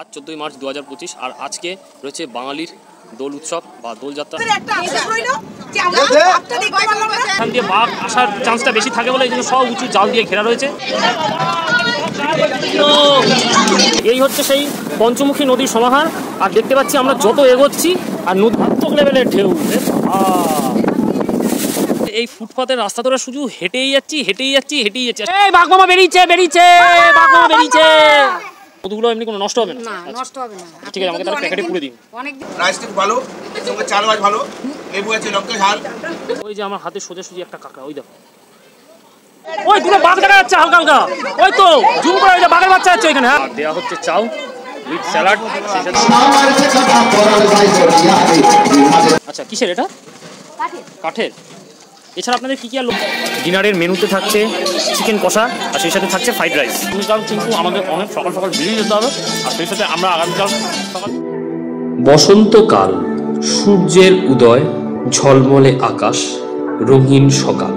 আজ 14ই মার্চ 2025 আর আজকে রয়েছে বাঙালির দোল উৎসব বা দোলযাত্রা। এখান দিয়ে বাঘ আসার চান্সটা বেশি থাকে বলে এই জন্য সব উঁচু জাল দিয়ে ঘেরা রয়েছে। এই হচ্ছে সেই পঞ্চমুখী নদীর সমাহার। আর দেখতে পাচ্ছি আমরা যত এগোচ্ছি আর নদী লেভেলের ঢেউ। এই ফুটপাতের রাস্তা ধরে শুধু হেঁটেই যাচ্ছি। এই বাঘ মামা বেরিয়েছে কতগুলো এমনি কোনো নষ্ট হবে না? নষ্ট হবে না। ঠিক আছে, আমাকে তাহলে প্যাকেটে পুরে দিন। রাইসটা ভালো, সঙ্গে চাল মাছ ভালো, লেবু আছে, লঙ্কা ঝাল। ওই যে আমার হাতে সোজাসুজি একটা কাঁকড়া, ওই দেখো ওই দূরে বাঘ দেখা যাচ্ছে হালকা হালকা, ওই তো জুম করে ওই যে বাঘের বাচ্চা আছে এখানে। হ্যাঁ, দেওয়া হচ্ছে চাউ উইথ স্যালাড। আচ্ছা, কিসের এটা? কাঠের। এছাড়া আপনাদের কি কি আর ডিনারের মেনুতে থাকছে চিকেন কষা আর সেই সাথে থাকছে ফ্রাইড রাইস। কিন্তু আমাদের অনেক সকাল সকাল বেরিয়ে যেতে হবে আর সেই সাথে আমরা আগামীকাল সকাল। বসন্তকাল, সূর্যের উদয়, ঝলমলে আকাশ, রঙিন সকাল,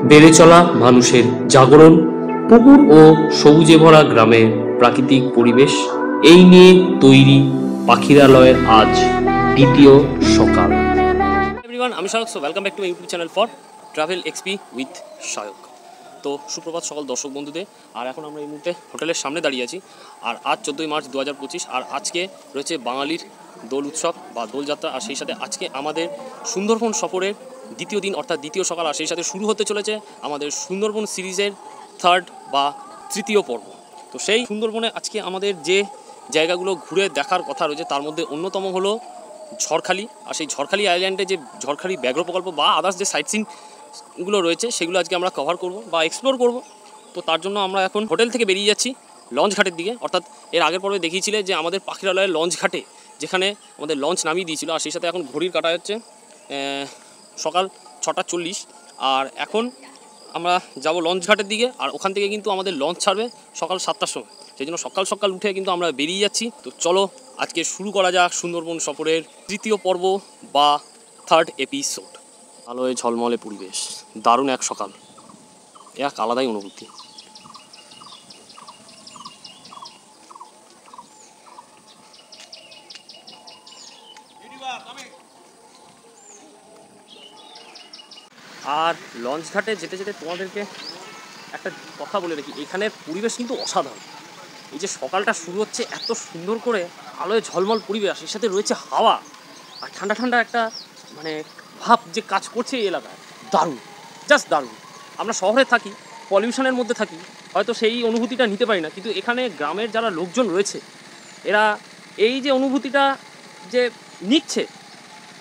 বেড়ে চলা মানুষের জাগরণ, পুকুর ও সবুজে ভরা গ্রামের প্রাকৃতিক পরিবেশ, এই নিয়ে তৈরি পাখিরালয়ের আজ দ্বিতীয় সকাল। এভরিওয়ান, আমি Sayak. So welcome back to YouTube channel for travel XP with Sayak. তো সুপ্রভাত সকল দর্শক বন্ধুদের। আর এখন আমরা এই মুহূর্তে হোটেলের সামনে দাঁড়িয়ে আছি। আর আজ 14ই মার্চ 2025 আর আজকে রয়েছে বাঙালির দোল উৎসব বা দোলযাত্রা। আর সেই সাথে আজকে আমাদের সুন্দরবন সফরের দ্বিতীয় দিন অর্থাৎ দ্বিতীয় সকাল। আর সেই সাথে শুরু হতে চলেছে আমাদের সুন্দরবন সিরিজের থার্ড বা তৃতীয় পর্ব। তো সেই সুন্দরবনে আজকে আমাদের যে জায়গাগুলো ঘুরে দেখার কথা রয়েছে তার মধ্যে অন্যতম হলো ঝড়খালি। আর সেই ঝড়খালি আইল্যান্ডে যে ঝড়খালি ব্যাঘ্র প্রকল্প বা আদার্স যে সাইট সিনগুলো রয়েছে সেগুলো আজকে আমরা কভার করব বা এক্সপ্লোর করব। তো তার জন্য আমরা এখন হোটেল থেকে বেরিয়ে যাচ্ছি লঞ্চ ঘাটের দিকে। অর্থাৎ এর আগের পর্বে দেখিয়েছিলে যে আমাদের পাখিরালয়ের লঞ্চ ঘাটে যেখানে আমাদের লঞ্চ নামিয়ে দিয়েছিল। আর সেই সাথে এখন ঘড়ির কাটা হচ্ছে সকাল 6:40। আর এখন আমরা যাব লঞ্চ ঘাটের দিকে। আর ওখান থেকে কিন্তু আমাদের লঞ্চ ছাড়বে সকাল 7টার সময়। সেই জন্য সকাল সকাল উঠে কিন্তু আমরা বেরিয়ে যাচ্ছি। তো চলো আজকে শুরু করা যাক সুন্দরবন সফরের তৃতীয় পর্ব বা থার্ড এপিসোড। আলোয় ঝলমলে পরিবেশ, দারুণ এক সকাল, এক আলাদাই অনুভূতি। আর লঞ্চ ঘাটে যেতে যেতে তোমাদেরকে একটা কথা বলে রাখি, এখানের পরিবেশ কিন্তু অসাধারণ। এই যে সকালটা শুরু হচ্ছে এত সুন্দর করে আলোয় ঝলমল পরিবেশ, এর সাথে রয়েছে হাওয়া আর ঠান্ডা ঠান্ডা একটা মানে ভাব যে কাজ করছে এই এলাকায়, দারুণ, জাস্ট দারুণ। আমরা শহরে থাকি, পলিউশনের মধ্যে থাকি, হয়তো সেই অনুভূতিটা নিতে পারি না, কিন্তু এখানে গ্রামের যারা লোকজন রয়েছে এরা এই যে অনুভূতিটা যে নিচ্ছে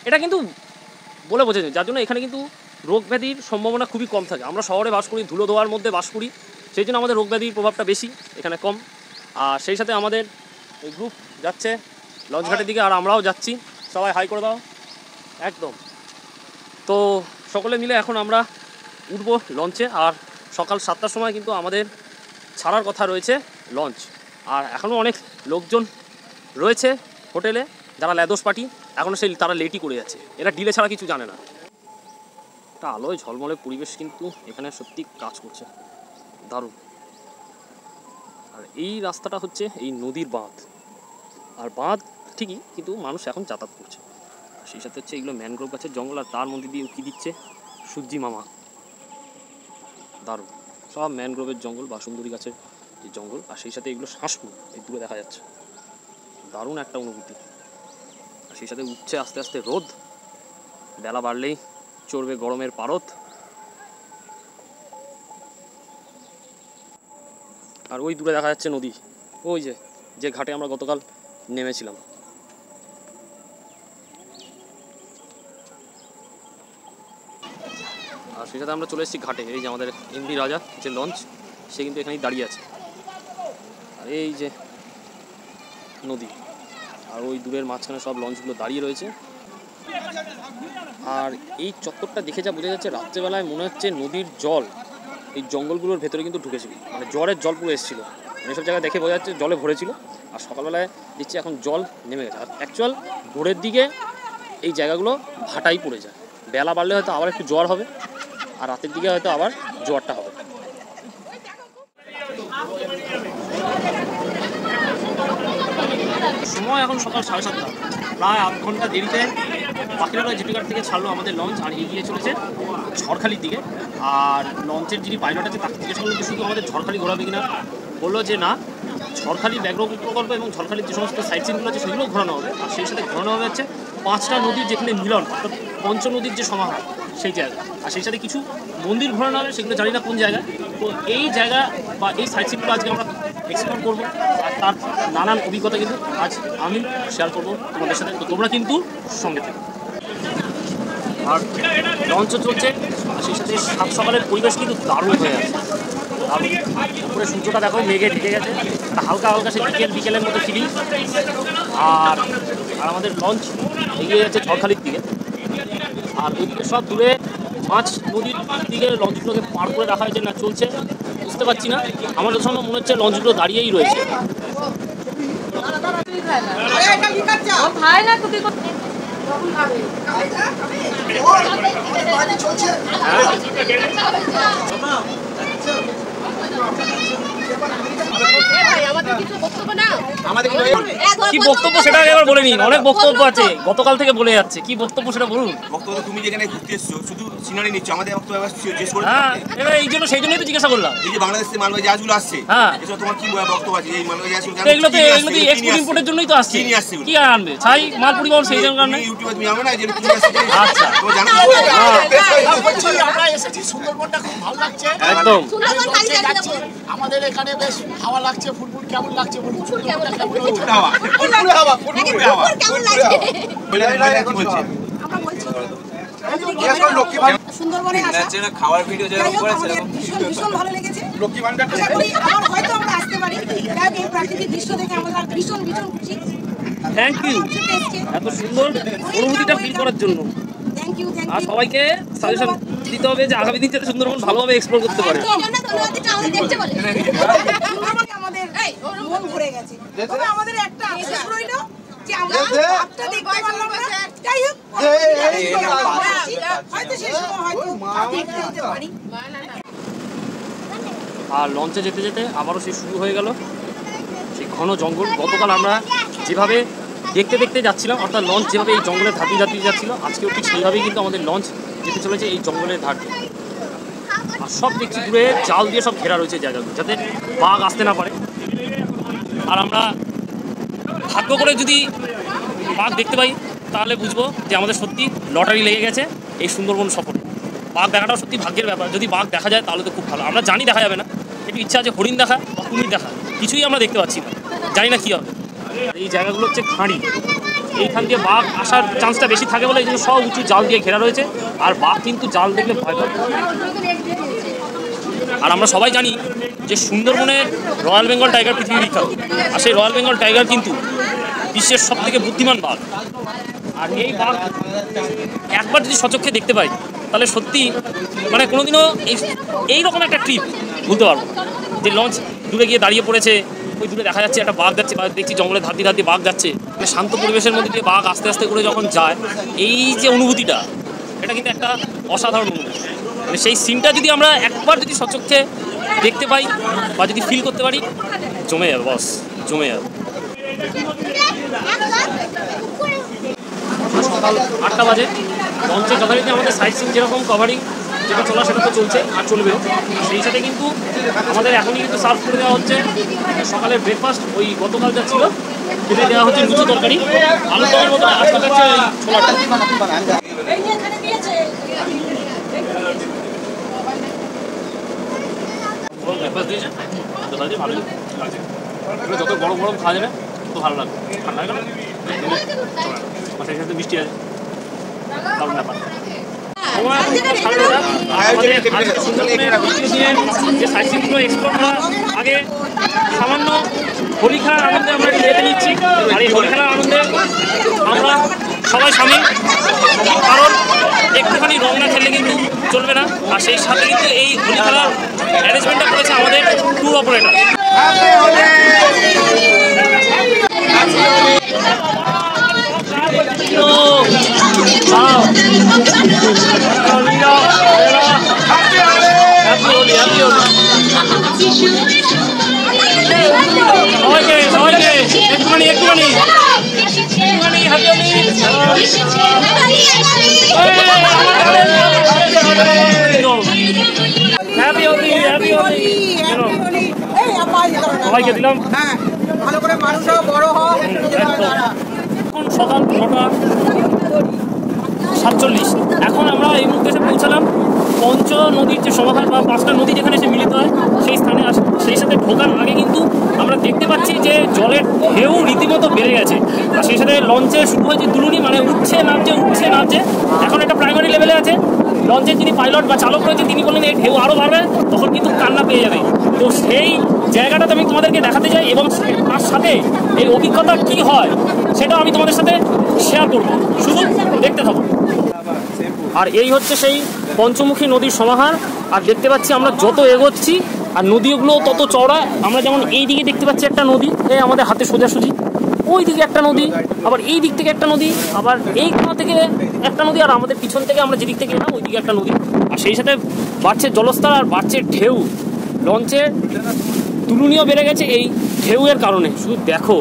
এটা কিন্তু বলে বোঝা যায়। যার জন্য এখানে কিন্তু রোগ ব্যাধির সম্ভাবনা খুবই কম থাকে। আমরা শহরে বাস করি, ধুলো ধোয়ার মধ্যে বাস করি, সেই জন্য আমাদের রোগ ব্যাধির প্রভাবটা বেশি, এখানে কম। আর সেই সাথে আমাদের এই গ্রুপ যাচ্ছে লঞ্চ ঘাটের দিকে আর আমরাও যাচ্ছি। সবাই হাই করে দাও একদম। তো সকলে মিলে এখন আমরা উঠবো লঞ্চে। আর সকাল 7টার সময় কিন্তু আমাদের ছাড়ার কথা রয়েছে লঞ্চ। আর এখনও অনেক লোকজন রয়েছে হোটেলে যারা ল্যাদোস পার্টি, এখনও সেই তারা লেটই করে যাচ্ছে, এরা ডিলে ছাড়া কিছু জানে না। একটা আলোয় ঝলমলে পরিবেশ কিন্তু এখানে সত্যি কাজ করছে, দারুণ। আর এই রাস্তাটা হচ্ছে এই নদীর বাঁধ, আর বাঁধ ঠিকই কিন্তু মানুষ এখন যাতায়াত করছে। আর সেই সাথে হচ্ছে এগুলো ম্যানগ্রোভ গাছের জঙ্গল, আর তার মধ্যে দিয়ে উঁকি দিচ্ছে সূর্যি মামা, দারুণ। সব ম্যানগ্রোভের জঙ্গল বা সুন্দরী গাছের যে জঙ্গল, আর সেই সাথে এগুলো শ্বাসপুর এই দূরে দেখা যাচ্ছে, দারুণ একটা অনুভূতি। আর সেই সাথে উঠছে আস্তে আস্তে রোদ, বেলা বাড়লেই চড়বে গরমের পারদ। আর ওই দূরে দেখা যাচ্ছে নদী, ওই যে ঘাটে আমরা গতকাল নেমেছিলাম। আর সেই সাথে আমরা চলে এসেছি ঘাটে। এই যে আমাদের এমভি রাজা যে লঞ্চ, সে কিন্তু এখানেই দাঁড়িয়ে আছে। আর এই যে নদী, আর ওই দূরের মাঝখানে সব লঞ্চগুলো দাঁড়িয়ে রয়েছে। আর এই চত্বরটা দেখে যা বোঝা যাচ্ছে রাত্রেবেলায় মনে হচ্ছে নদীর জল এই জঙ্গলগুলোর ভেতরে কিন্তু ঢুকেছিল, মানে জ্বরের জল পুরো এসেছিলো। এসব জায়গায় দেখে বোঝা যাচ্ছে জলে ভরেছিল। আর সকালবেলায় দেখছি এখন জল নেমে গেছে। আর অ্যাকচুয়াল ভোরের দিকে এই জায়গাগুলো ভাটাই পড়ে যায়, বেলা বাড়লে হয়তো আবার একটু জ্বর হবে, আর রাতের দিকে হয়তো আবার জ্বরটা হবে। সময় এখন সকাল 7:30, প্রায় 8 ঘন্টা দেরিতে পাখিরালয় জেটিঘাট থেকে ছাড়লো আমাদের লঞ্চ আর এগিয়ে চলেছে ঝড়খালির দিকে। আর লঞ্চের যিনি পাইলট আছে তাকে জিজ্ঞেস করলো যে শুধু আমাদের ঝড়খালি ঘোরাবে কিনা, বললো যে না, ঝড়খালি ব্যাঘ্র প্রকল্প এবং ঝড়খালির যে সমস্ত সাইট সিনগুলো আছে সেগুলো ঘোরানো হবে। আর সেই সাথে ঘোরানো হবে হচ্ছে 5টা নদীর যেখানে মিলন, অর্থাৎ পঞ্চনদীর যে সমাহার সেই জায়গা, আর সেই সাথে কিছু মন্দির ঘোরানো হবে, সেগুলো জানি না কোন জায়গায়। তো এই জায়গা বা এই সাইট সিনগুলো আজকে আমরা এক্সপ্লোর করবো, আর তার নানান অভিজ্ঞতা কিন্তু আজ আমি শেয়ার করবো তোমাদের সাথে। তো তোমরা কিন্তু সঙ্গে থেকো। আর লঞ্চও চলছে, আর সেই সাথে সাত সকালের পরিবেশ কিন্তু দারুণ হয়ে আছে। আর উপরে সূর্যটা দেখো মেঘে ঢেকে গেছে, একটা হালকা হালকা সেই বিকেলের মতো ফিলিং। আর আমাদের লঞ্চ এগিয়ে যাচ্ছে ঝড়খালির দিকে, আর ওইদিকে সব দূরে মাছ নদীর দিকে লঞ্চগুলোকে পার করে রাখা হয়েছে না চলছে বুঝতে পারছি না। আমার যখন মনে হচ্ছে লঞ্চগুলো দাঁড়িয়েই রয়েছে। কি বক্তব্য সেটা এবার বলে নিন, অনেক বক্তব্য আছে গতকাল থেকে বলে যাচ্ছে, কি বক্তব্য সেটা বলুন। বক্তব্য তুমি যেখানে ঘুরতে এসছো শুধু সিনারি নিচ্ছ, আমাদের বক্তব্য জিজ্ঞেস করে। হ্যাঁ, এবার এই জন্য সেই জন্যই তো জিজ্ঞাসা করলাম। এই যে বাংলাদেশ থেকে মালবাহী জাহাজগুলো আসছে, হ্যাঁ, এসব তোমার কি বক্তব্য আছে? এই মালবাহী জাহাজগুলো এগুলো তো এক্সপোর্ট ইম্পোর্টের জন্যই তো আসছে, কি আর আনবে, ছাই মাল পরিবহন সেই জন্য কারণে। ইউটিউবে তুমি জানো না যে কি আসছে? আচ্ছা, তুমি জানো আমরা এসেছি সুন্দরবনটা খুব ভালো লাগছে একদম। আমাদের এখানে বেশ হাওয়া লাগছে, ফুটবল কেমন লাগছে বলুন? খাওয়ার ভিডিও যেরকম করেছে ভীষণ ভালো লেগেছে। আমার হয়তো আমরা আসতে পারি, এই প্রাকৃতিক দৃশ্য দেখে আমরা ভীষণ ভীষণ খুশি। থ্যাংক ইউ এত সুন্দর অনুভূতিটা ফিল করার জন্য। Thank you. আর সবাইকে সাজেশন দিতে হবে যে আগামী দিন যাতে সুন্দরবন ভালোভাবে এক্সপ্লোর করতে পারে। আমাদের মন ভরে গেছে, তবে আমাদের একটা আফসোস রইল যে আমরা আপটা দেখতে পারলাম না। যাই হোক, হয়তো সেই সময় হয়তো দেখতে হতে পারি। আর লঞ্চে যেতে যেতে আবারও সেই শুরু হয়ে গেল সেই ঘন জঙ্গল। গতকাল আমরা যেভাবে দেখতে দেখতে যাচ্ছিলাম, অর্থাৎ লঞ্চ যেভাবে এই জঙ্গলের ধাপি ধাপিয়ে যাচ্ছিল, আজকেও ঠিক সেইভাবেই কিন্তু আমাদের লঞ্চ যেতে চলেছে এই জঙ্গলের ধার দিয়ে। আর সব দেখছি দূরে জাল দিয়ে সব ঘেরা রয়েছে জায়গাগুলো, যাতে বাঘ আসতে না পারে। আর আমরা ভাগ্য করে যদি বাঘ দেখতে পাই তাহলে বুঝবো যে আমাদের সত্যি লটারি লেগে গেছে এই সুন্দরবন সফরে। বাঘ দেখাটাও সত্যি ভাগ্যের ব্যাপার, যদি বাঘ দেখা যায় তাহলে তো খুব ভালো। আমরা জানি দেখা যাবে না, একটু ইচ্ছা আছে হরিণ দেখা বা কুমির দেখা, কিছুই আমরা দেখতে পাচ্ছি না, জানি না কী হবে। আর এই জায়গাগুলো হচ্ছে খাঁড়ি, এইখান দিয়ে বাঘ আসার চান্সটা বেশি থাকে বলে এই জন্য সব উঁচু জাল দিয়ে ঘেরা রয়েছে। আর বাঘ কিন্তু জাল দেখলে ভয় পায়। আর আমরা সবাই জানি যে সুন্দরবনের রয়্যাল বেঙ্গল টাইগার পৃথিবী বিখ্যাত, আর সেই রয়্যাল বেঙ্গল টাইগার কিন্তু বিশ্বের সবথেকে বুদ্ধিমান বাঘ। আর এই বাঘ একবার যদি সচক্ষে দেখতে পাই তাহলে সত্যি মানে কোনোদিনও এইরকম একটা ট্রিপ ভুলতে পারবো, যে লঞ্চ দূরে গিয়ে দাঁড়িয়ে পড়েছে, ওই দূরে দেখা যাচ্ছে একটা বাঘ যাচ্ছে, দেখছি জঙ্গলের ধার দিয়ে বাঘ যাচ্ছে, মানে শান্ত পরিবেশের মধ্যে দিয়ে বাঘ আস্তে আস্তে করে যখন যায়, এই যে অনুভূতিটা, এটা কিন্তু একটা অসাধারণ অনুভূতি। মানে সেই সিনটা যদি আমরা একবার যদি সচক্ষে দেখতে পাই বা যদি ফিল করতে পারি, জমে যাবে বস, জমে যাবে। সকাল 8টা বাজে, লঞ্চে যথারীতি আমাদের সাইট সিন যেরকম কভারিং যেটা চলা সেটা তো চলছে আর চলবেও। সেই সাথে কিন্তু আমাদের এখনই কিন্তু সার্ভ করে দেওয়া হচ্ছে সকালের ব্রেকফাস্ট। ওই গতকাল যা ছিল সেটা দেওয়া হচ্ছে লুচি তরকারি, আলু দমের মতো আজকে হচ্ছে ওই ছোলাটা। ব্রেকফাস্ট দিয়েছে, ভালোই লাগছে। যত গরম গরম খাওয়া যাবে তত ভালো লাগবে, ঠান্ডা হয়ে গেলে সেই সাথে মিষ্টি আছে, দারুণ ব্যাপার। যে সাইটগুলো এক্সপ্লোর করার আগে সামান্য হোলি খেলার আনন্দে আমরা লেগে নিচ্ছি। আর এই হোলি খেলার আনন্দে আমরা সবাই সামিল, কারণ একটুখানি রং না খেললে কিন্তু চলবে না। আর সেই সাথে কিন্তু এই হোলি খেলার অ্যারেঞ্জমেন্টটা করেছে আমাদের ট্যুর অপারেটর। সবাইকে একটুখানি একটুখানি হাতে হ্যাপি হোলি, হ্যাপি হোলি। সবাইকে দিলাম। হ্যাঁ, ভালো করে মানুষ হও, বড় হও। এখন সকাল 9:47। এখন আমরা এই মুহূর্তে এসে পৌঁছালাম পঞ্চ নদীর যে সমাহার বা 5টা নদী যেখানে এসে মিলিত হয় সেই স্থানে আসে। সেই সাথে ঢোকার আগে কিন্তু আমরা দেখতে পাচ্ছি যে জলের ঢেউ রীতিমতো বেড়ে গেছে, আর সেই সাথে লঞ্চে শুরু হয়েছে দুলুনি, মানে উঠছে নামছে। এখন একটা প্রাইমারি লেভেলে আছে। লঞ্চের যিনি পাইলট বা চালক রয়েছে তিনি বললেন এই ঢেউ আরও বাড়বে, তখন কিন্তু কান্না পেয়ে যাবে। তো সেই জায়গাটাতে আমি তোমাদেরকে দেখাতে চাই এবং তার সাথে এই অভিজ্ঞতা কি হয় সেটা আমি তোমাদের সাথে শেয়ার করবো, শুধু দেখতে থাকো। আর এই হচ্ছে সেই পঞ্চমুখী নদীর সমাহার। আর দেখতে পাচ্ছি আমরা যত এগোচ্ছি আর নদীগুলো তত চওড়া। আমরা যেমন এই দিকে দেখতে পাচ্ছি একটা নদী, এই আমাদের হাতে সোজাসুজি, ওই দিকে একটা নদী, আবার এই দিক থেকে একটা নদী, আবার এই কোণা থেকে একটা নদী, আর আমাদের পিছন থেকে আমরা যেদিক থেকে এলাম ওই দিকে একটা নদী। আর সেই সাথে বাড়ছে জলস্তর আর বাড়ছে ঢেউ। লঞ্চের তুলনীয় বেড়ে গেছে এই ঢেউয়ের কারণে। শুধু দেখো,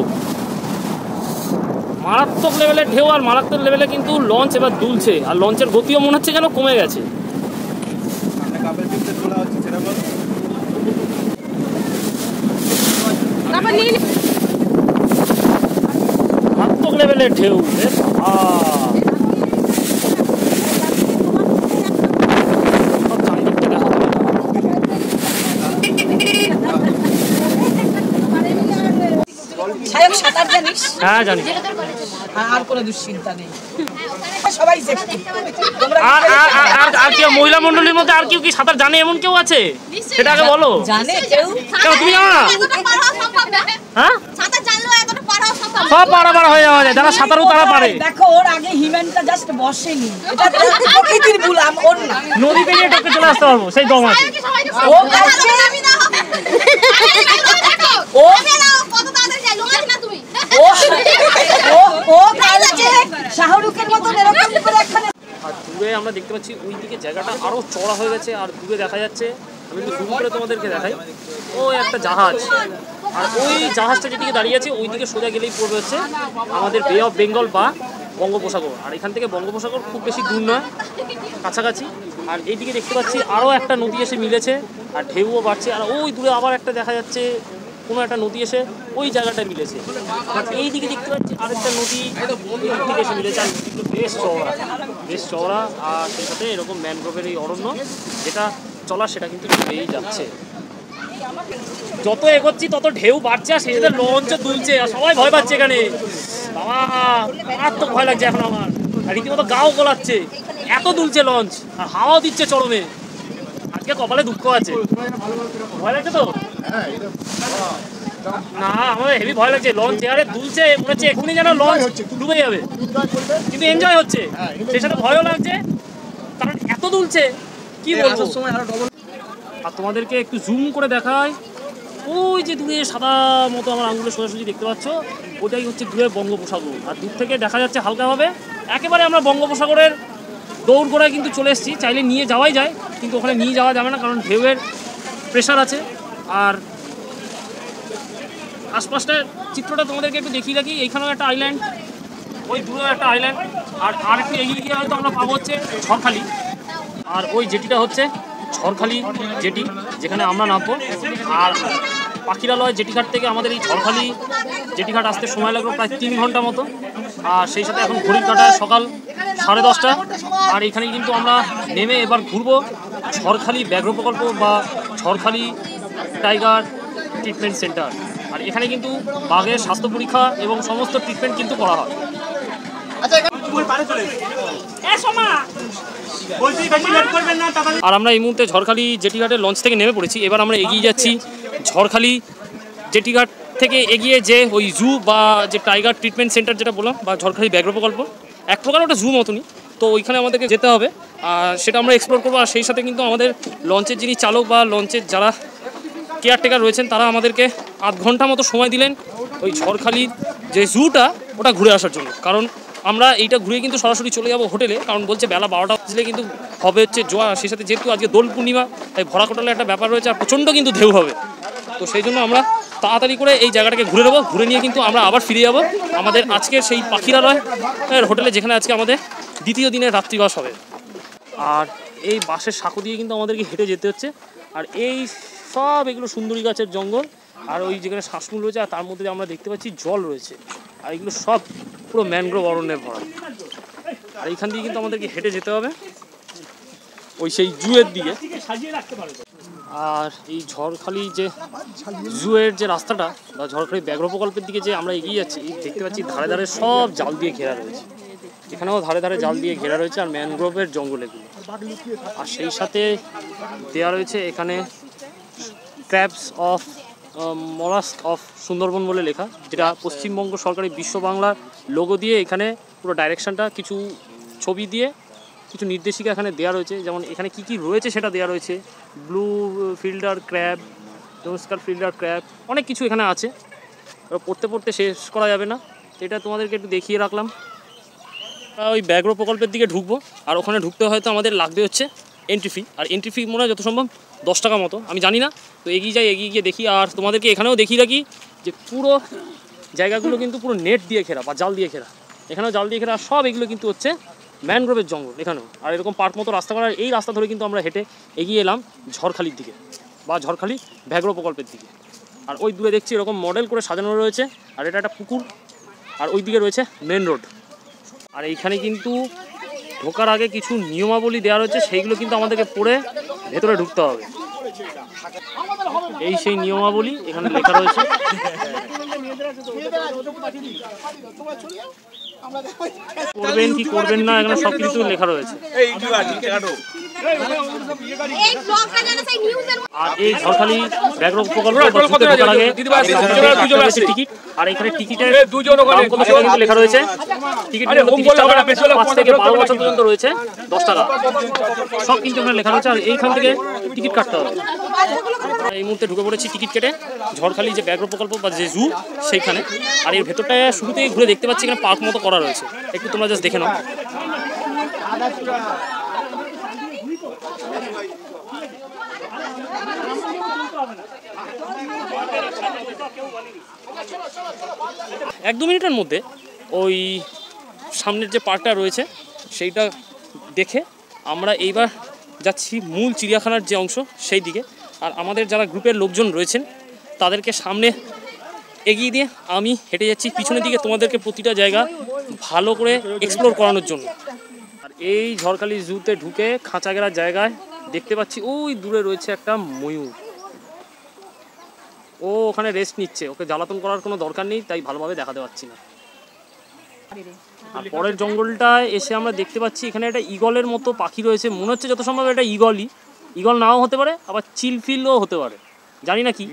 মারাত্মক লেভেলের ঢেউ আর মারাত্মক লেভেলে কিন্তু লঞ্চ এবার দুলছে, আর লঞ্চের গতিও মনে হচ্ছে যেন কমে গেছে। মারাত্মক লেভেলের ঢেউ। সায়ক সাঁতার জানিস? হ্যাঁ জানি। আর কোনো দুশ্চিন্তা নেই, সবাই সেফটি। আর কেউ মহিলা মন্ডলীর মধ্যে আর কেউ কি সাঁতার জানে এমন কেউ আছে? সেটা আগে বলো। জানে কেউ? তুমি জানো না? হ্যাঁ, সব পারা হয়ে যাওয়া যায়, যারা সাঁতারও তারা পারে। দেখো, ওর আগে হিমেনটা জাস্ট বসেনি, এটা প্রকৃতির ভুল, ওর না। নদী পেরিয়ে টপকে চলে আসতে পারবো, সেই দম আছে। ও কালকে শাহরুখের মতন এরকম করে একখানে। আর দূরে আমরা দেখতে পাচ্ছি ওই দিকে জায়গাটা আরো চড়া হয়ে গেছে, আর দূরে দেখা যাচ্ছে, আমি একটু জুম করে তোমাদেরকে দেখাই, ও একটা জাহাজ। আর ওই জাহাজটা যেদিকে দাঁড়িয়ে আছে ওই দিকে সোজা গেলেই পড়বে হচ্ছে আমাদের বে অফ বেঙ্গল বা বঙ্গোপসাগর। আর এখান থেকে বঙ্গোপসাগর খুব বেশি দূর নয়, কাছাকাছি। আর এইদিকে দেখতে পাচ্ছি আরও একটা নদী এসে মিলেছে, আর ঢেউও বাড়ছে। আর ওই দূরে আবার একটা দেখা যাচ্ছে কোনো একটা নদী এসে ওই জায়গাটায় মিলেছে। আর এই দিকে দেখতে পাচ্ছি আরেকটা নদী এই দিকে এসে মিলেছে, আর নদীগুলো বেশ চওড়া। আর সেই সাথে এরকম ম্যানগ্রোভের এই অরণ্য যেটা চলা সেটা কিন্তু চলেই যাচ্ছে। যত এগোচ্ছি তত ঢেউ বাড়ছে, আর সেই সাথে লঞ্চও দুলছে, আর সবাই ভয় পাচ্ছে এখানে। বাবা, মারাত্মক ভয় লাগছে এখন আমার, রীতিমতো গাও গোলাচ্ছে, এত দুলছে লঞ্চ, আর হাওয়াও দিচ্ছে চরমে। আজকে কপালে দুঃখ আছে। ভয় লাগছে তো? না, আমার হেভি ভয় লাগছে। লঞ্চ এয়ারে দুলছে, মনে হচ্ছে এখনই যেন লঞ্চ ডুবে যাবে, কিন্তু এনজয় হচ্ছে, সেই সাথে ভয়ও লাগছে কারণ এত দুলছে। কি বলবো। আর তোমাদেরকে একটু জুম করে দেখায়, ওই যে দূরে সাদা মতো আমার আঙুলে সোজাসুজি দেখতে পাচ্ছ, ওটাই হচ্ছে দূরে বঙ্গোপসাগর। আর দূর থেকে দেখা যাচ্ছে হালকাভাবে একেবারে আমরা বঙ্গোপসাগরের দৌড়গোড়ায় কিন্তু চলে এসেছি। চাইলে নিয়ে যাওয়াই যায়, কিন্তু ওখানে নিয়ে যাওয়া যাবে না, কারণ ঢেউয়ের প্রেশার আছে। আর আশপাশটার চিত্রটা তোমাদেরকে একটু দেখিয়ে রাখি। এইখানেও একটা আইল্যান্ড, ওই দূরেও একটা আইল্যান্ড, আর একটু এগিয়ে গিয়ে হয়তো আমরা পাবো হচ্ছে ঝড়খালি। আর ওই জেটিটা হচ্ছে ঝড়খালি জেটি, যেখানে আমরা নামবো। আর পাখিরালয় জেটিঘাট থেকে আমাদের এই ঝড়খালি জেটিঘাট আসতে সময় লাগলো প্রায় 3 ঘন্টা মতো। আর সেই সাথে এখন ঘড়ির কাঁটায় সকাল 10:30। আর এখানে কিন্তু আমরা নেমে এবার ঘুরবো ঝড়খালি ব্যাঘ্র প্রকল্প বা ঝড়খালি টাইগার ট্রিটমেন্ট সেন্টার। আর এখানে কিন্তু বাঘের স্বাস্থ্য পরীক্ষা এবং সমস্ত ট্রিটমেন্ট কিন্তু করা হয়। আর আমরা এই মুহূর্তে ঝড়খালি জেটিঘাটের লঞ্চ থেকে নেমে পড়েছি। এবার আমরা এগিয়ে যাচ্ছি ঝড়খালি জেটিঘাট থেকে এগিয়ে যে ওই জু বা যে টাইগার ট্রিটমেন্ট সেন্টার যেটা বললাম, বা ঝড়খালি ব্যাঘ্র প্রকল্প, এক প্রকার ওটা জু মতনই। তো ওইখানে আমাদেরকে যেতে হবে, আর সেটা আমরা এক্সপ্লোর করবো। আর সেই সাথে কিন্তু আমাদের লঞ্চের যিনি চালক বা লঞ্চের যারা কেয়ারটেকার রয়েছেন তারা আমাদেরকে আধ ঘন্টা মতো সময় দিলেন ওই ঝড়খালির যে জুটা ওটা ঘুরে আসার জন্য। কারণ আমরা এইটা ঘুরে কিন্তু সরাসরি চলে যাবো হোটেলে, কারণ বলছে বেলা 12টা বাজলে কিন্তু হবে হচ্ছে জোয়ার। সেই সাথে যেহেতু আজকে দোল পূর্ণিমা, তাই ভরা কোটালে একটা ব্যাপার রয়েছে, আর প্রচণ্ড কিন্তু ঢেউ হবে। তো সেই জন্য আমরা তাড়াতাড়ি করে এই জায়গাটাকে ঘুরে নেবো, ঘুরে নিয়ে কিন্তু আমরা আবার ফিরে যাবো আমাদের আজকের সেই পাখিরালয় হোটেলে, যেখানে আজকে আমাদের দ্বিতীয় দিনের রাত্রিবাস হবে। আর এই বাঁশের সাঁকো দিয়ে কিন্তু আমাদেরকে হেঁটে যেতে হচ্ছে। আর এই সব এগুলো সুন্দরী গাছের জঙ্গল, আর ওই যেখানে শ্বাসমূল রয়েছে, আর তার মধ্যে আমরা দেখতে পাচ্ছি জল রয়েছে, আর এগুলো সব পুরো ম্যানগ্রোভ অরণ্যের ভরা। আর এইখান দিয়ে কিন্তু আমাদেরকে হেঁটে যেতে হবে ওই সেই জুয়ের দিকে। আর এই ঝড়খালি যে জুয়ের যে রাস্তাটা বা ঝড়খালি ব্যাঘ্র প্রকল্পের দিকে যে আমরা এগিয়ে যাচ্ছি, দেখতে পাচ্ছি ধারে ধারে সব জাল দিয়ে ঘেরা রয়েছে, এখানেও ধারে ধারে জাল দিয়ে ঘেরা রয়েছে, আর ম্যানগ্রোভের জঙ্গল এগুলো। আর সেই সাথে দেওয়া রয়েছে এখানে crabs of mollusc of Sundarban বলে লেখা, যেটা পশ্চিমবঙ্গ সরকারি বিশ্ব বাংলার লোগো দিয়ে এখানে পুরো ডাইরেকশনটা কিছু ছবি দিয়ে কিছু নির্দেশিকা এখানে দেওয়া রয়েছে। যেমন এখানে কি কি রয়েছে সেটা দেওয়া রয়েছে, ব্লু ফিল্টার ক্র্যাব, নমস্কার ফিল্টার ক্র্যাব, অনেক কিছু এখানে আছে, পড়তে পড়তে শেষ করা যাবে না। এটা তোমাদেরকে একটু দেখিয়ে রাখলাম। ওই ব্যাঘ্র প্রকল্পের দিকে ঢুকবো, আর ওখানে ঢুকতে হয়তো আমাদের লাগবে হচ্ছে এন্ট্রি ফি, আর এন্ট্রি ফি মনে হয় যত সম্ভব 10 টাকা মতো, আমি জানি না। তো এগিয়ে যাই, এগিয়ে গিয়ে দেখি। আর তোমাদেরকে এখানেও দেখিয়ে রাখি যে পুরো জায়গাগুলো কিন্তু পুরো নেট দিয়ে ঘেরা বা জাল দিয়ে ঘেরা, এখানেও জাল দিয়ে ঘেরা, সব এগুলো কিন্তু হচ্ছে ম্যানগ্রোভের জঙ্গল এখানেও। আর এরকম পার্ক মতো রাস্তা করার এই রাস্তা ধরে কিন্তু আমরা হেঁটে এগিয়ে এলাম ঝড়খালির দিকে বা ঝড়খালি ব্যাঘ্র প্রকল্পের দিকে। আর ওই দূরে দেখছি এরকম মডেল করে সাজানো রয়েছে, আর এটা একটা পুকুর, আর ওই দিকে রয়েছে মেন রোড। আর এইখানে কিন্তু ঢোকার আগে কিছু নিয়মাবলী দেওয়া রয়েছে, সেইগুলো কিন্তু আমাদেরকে পড়ে ভেতরে ঢুকতে হবে। এই সেই নিয়মাবলী এখানে লেখা রয়েছে। করবেন কি করবেন না এখানে সব কিছু লেখা রয়েছে। আর এই ঝড়খালি ব্যাঘ্র প্রকল্প ঢোকার আগে টিকিট, আর এখানে টিকিটের দাম কত সেটা কিন্তু লেখা রয়েছে। টিকিটের 5 থেকে 12 বছর পর্যন্ত রয়েছে 10 টাকা, সব কিন্তু এখানে লেখা রয়েছে। আর এইখান থেকে টিকিট কাটতে হবে। এই মুহূর্তে ঢুকে পড়েছি টিকিট কেটে ঝড়খালি যে ব্যাঘ্র প্রকল্প বা যে জু সেইখানে। আর এর ভেতরটায় শুরুতেই ঘুরে দেখতে পাচ্ছি এখানে পার্ক মতো করা রয়েছে, একটু তোমরা জাস্ট দেখে নাও। এক দু মিনিটের মধ্যে ওই সামনের যে পার্কটা রয়েছে সেইটা দেখে আমরা এইবার যাচ্ছি মূল চিড়িয়াখানার যে অংশ সেই দিকে। আর আমাদের যারা গ্রুপের লোকজন রয়েছেন তাদেরকে সামনে এগিয়ে দিয়ে আমি হেঁটে যাচ্ছি পিছনের দিকে, তোমাদেরকে প্রতিটা জায়গা ভালো করে এক্সপ্লোর করানোর জন্য। আর এই ঝড়খালি জুতে ঢুকে খাঁচা ঘেরার জায়গায় দেখতে পাচ্ছি ওই দূরে রয়েছে একটা ময়ূর, ও ওখানে রেস্ট নিচ্ছে, ওকে জ্বালাতন করার কোনো দরকার নেই, তাই ভালোভাবে দেখাতে পাচ্ছি না। আর পরের জঙ্গলটায় এসে আমরা দেখতে পাচ্ছি এখানে একটা ঈগলের মতো পাখি রয়েছে, মনে হচ্ছে যত সম্ভব এটা ঈগলই, ঈগল নাও হতে পারে, আবার চিলফিলও হতে পারে, জানি না কি,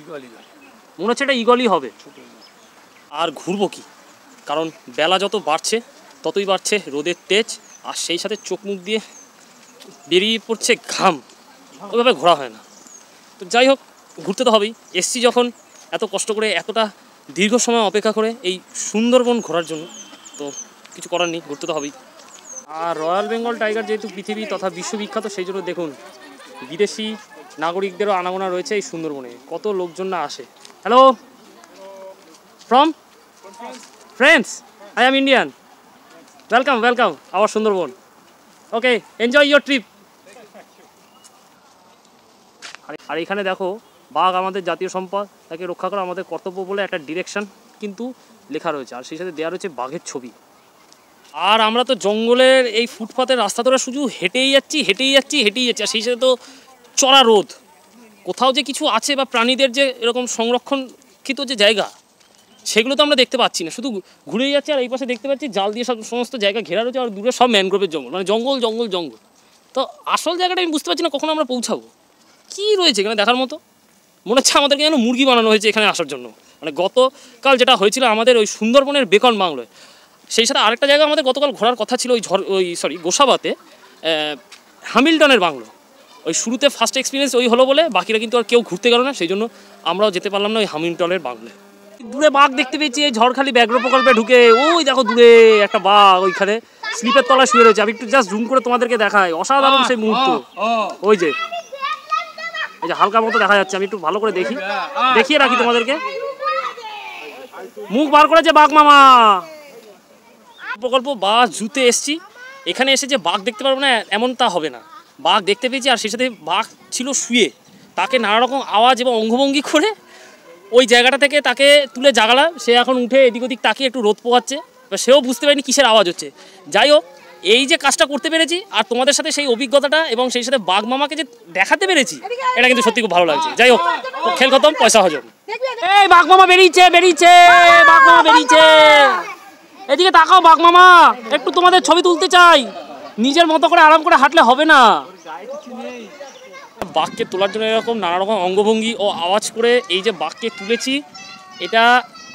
মনে হচ্ছে এটা ঈগলই হবে। আর ঘুরবো কি, কারণ বেলা যত বাড়ছে ততই বাড়ছে রোদের তেজ, আর সেই সাথে চোখ মুখ দিয়ে বেরিয়ে পড়ছে ঘাম, ওইভাবে ঘোরা হয় না। তো যাই হোক, ঘুরতে তো হবেই, এসছি যখন এত কষ্ট করে এতটা দীর্ঘ সময় অপেক্ষা করে এই সুন্দরবন ঘোরার জন্য, তো কিছু করার নেই, ঘুরতে তো হবেই। আর রয়্যাল বেঙ্গল টাইগার যেহেতু পৃথিবী তথা বিশ্ববিখ্যাত, সেই জন্য দেখুন বিদেশি নাগরিকদেরও আনাগোনা রয়েছে এই সুন্দরবনে, কত লোকজন না আসে। Hello, from friends, I am Indian, welcome welcome our Sundarban, okay enjoy your trip. আর এখানে দেখো বাঘ আমাদের জাতীয় সম্পদ, তাকে রক্ষা করা আমাদের কর্তব্য বলে একটা ডিরেকশন কিন্তু লেখা রয়েছে, আর সেই সাথে দেওয়া রয়েছে বাঘের ছবি। আর আমরা তো জঙ্গলের এই ফুটপাতের রাস্তা ধরে শুধু হেঁটেই যাচ্ছি, আর সেই সাথে তো চড়া রোদ, কোথাও যে কিছু আছে বা প্রাণীদের যে এরকম সংরক্ষণকৃত যে জায়গা সেগুলো তো আমরা দেখতে পাচ্ছি না, শুধু ঘুরেই যাচ্ছে। আর এই পাশে দেখতে পাচ্ছি জাল দিয়ে সমস্ত জায়গা ঘেরা রয়েছে, আর দূরে সব ম্যানগ্রোভের জঙ্গল, মানে জঙ্গল জঙ্গল জঙ্গল। তো আসল জায়গাটা আমি বুঝতে পারছি না কখন আমরা পৌঁছাবো, কী রয়েছে এখানে দেখার মতো। মনে হচ্ছে আমাদেরকে যেন মুরগি বানানো হয়েছে এখানে আসার জন্য। মানে গতকাল যেটা হয়েছিল আমাদের ওই সুন্দরবনের বেকন বাংলোয়, সেই সাথে আরেকটা জায়গা আমাদের গতকাল ঘোরার কথা ছিল ওই গোসাবাতে, হ্যামিল্টনের বাংলো। ওই শুরুতে ফার্স্ট এক্সপিরিয়েন্স ওই হলো বলে বাকিরা কিন্তু আর কেউ ঘুরতে গেল না, সেই জন্য আমরাও যেতে পারলাম না ওই হ্যামিল্টনের বাংলোয়। দূরে বাঘ দেখতে পেয়েছি এই ঝড়খালি ব্যাঘ্র প্রকল্পে ঢুকে, ওই দেখো দূরে একটা বাঘ ওইখানে স্লিপের তলায় শুয়ে রয়েছে। আমি একটু জাস্ট জুম করে তোমাদেরকে দেখাই, অসাধারণ সেই মুহূর্ত। ওই যে হালকা মতো দেখা যাচ্ছে, আমি একটু ভালো করে দেখিয়ে রাখি তোমাদেরকে। মুখ বার করেছে বাঘ মামা। প্রকল্প বা জুতে এসছি, এখানে এসে যে বাঘ দেখতে পারবো না এমন তা হবে না। বাঘ দেখতে পেয়েছি, আর সেই সাথে বাঘ ছিল শুয়ে, তাকে নানা রকম আওয়াজ এবং অঙ্গভঙ্গি করে ওই জায়গাটা থেকে তাকে তুলে জাগালাম। সে এখন উঠে এদিক ওদিক তাকিয়ে একটু রোদ পোহাচ্ছে, সেও বুঝতে পারেনি কিসের আওয়াজ হচ্ছে। যাই হোক, এই যে কাজটা করতে পেরেছি আর তোমাদের সাথে সেই অভিজ্ঞতাটা এবং সেই সাথে বাঘ মামাকে যে দেখাতে পেরেছি, এটা কিন্তু সত্যি খুব ভালো লাগছে। যাই হোক, খেল খতম, পয়সা হজম। এই বাঘ মামা বেরিয়েছে, বাঘ মামা বেরিয়েছে। এদিকে তাকাও বাঘ মামা, একটু তোমাদের ছবি তুলতে চাই। নিজের মতো করে আরাম করে হাঁটলে হবে না। বাঘকে তোলার জন্য এরকম নানা রকম অঙ্গভঙ্গি ও আওয়াজ করে এই যে বাঘকে তুলেছি, এটা